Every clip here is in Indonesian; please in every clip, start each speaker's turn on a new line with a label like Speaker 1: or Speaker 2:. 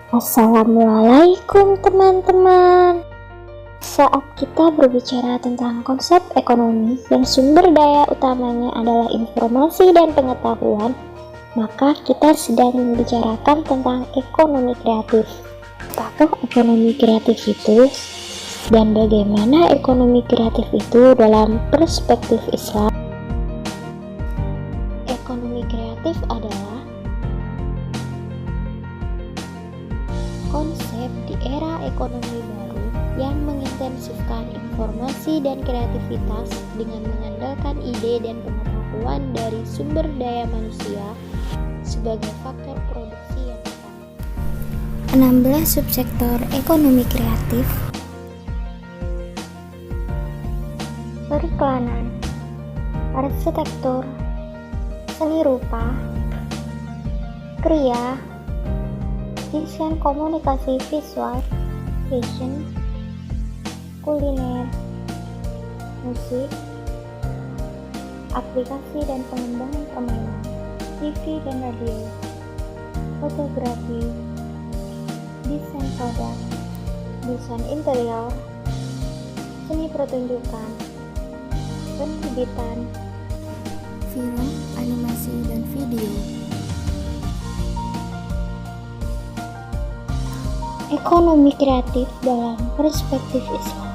Speaker 1: Assalamualaikum teman-teman. Saat kita berbicara tentang konsep ekonomi yang sumber daya utamanya adalah informasi dan pengetahuan, maka kita sedang membicarakan tentang ekonomi kreatif. Apakah ekonomi kreatif itu? Dan bagaimana ekonomi kreatif itu dalam perspektif Islam? Ekonomi kreatif adalah konsep di era ekonomi baru yang mengintensifkan informasi dan kreativitas dengan mengandalkan ide dan pengetahuan dari sumber daya manusia sebagai faktor produksi yang utama. 16 subsektor ekonomi kreatif. Periklanan, arsitektur, seni rupa, kriya, desain komunikasi visual, fashion, kuliner, musik, aplikasi dan pengembangan permainan, TV dan radio, fotografi, desain produk, desain interior, seni pertunjukan, penerbitan, film, animasi, dan video. Ekonomi kreatif dalam perspektif Islam.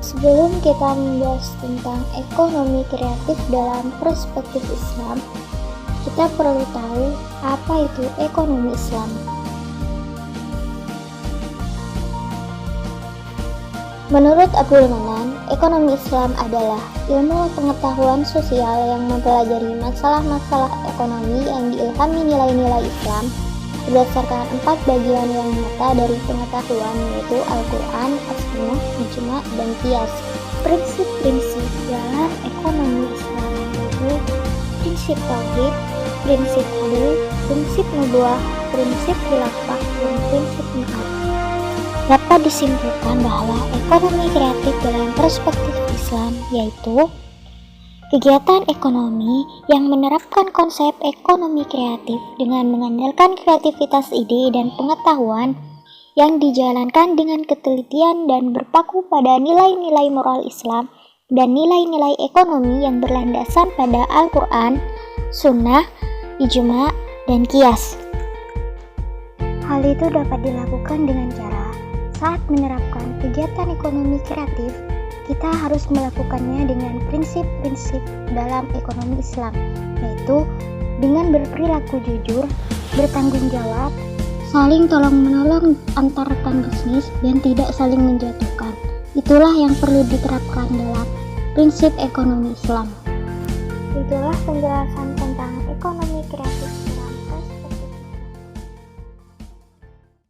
Speaker 1: Sebelum kita membahas tentang ekonomi kreatif dalam perspektif Islam, kita perlu tahu apa itu ekonomi Islam. Menurut Abdul Manan, ekonomi Islam adalah ilmu pengetahuan sosial yang mempelajari masalah-masalah ekonomi yang diilhami nilai-nilai Islam berdasarkan 4 bagian yang nyata dari pengetahuan, yaitu Al-Quran, As-Sunnah, Ijma', dan Qiyas. Prinsip-prinsip dalam ekonomi Islam yaitu prinsip tauhid, prinsip adil, prinsip nubuwah, prinsip khilafah, dan prinsip mi'ad. Dapat disimpulkan bahwa ekonomi kreatif dalam perspektif Islam yaitu kegiatan ekonomi yang menerapkan konsep ekonomi kreatif dengan mengandalkan kreativitas ide dan pengetahuan yang dijalankan dengan ketelitian dan berpaku pada nilai-nilai moral Islam dan nilai-nilai ekonomi yang berlandasan pada Al-Quran, Sunnah, Ijma', dan Qiyas. Hal itu dapat dilakukan dengan cara saat menerapkan kegiatan ekonomi kreatif, kita harus melakukannya dengan prinsip-prinsip dalam ekonomi Islam, yaitu dengan berperilaku jujur, bertanggung jawab, saling tolong-menolong antar rekan bisnis, dan tidak saling menjatuhkan. Itulah yang perlu diterapkan dalam prinsip ekonomi Islam. Itulah penjelasan tentang ekonomi kreatif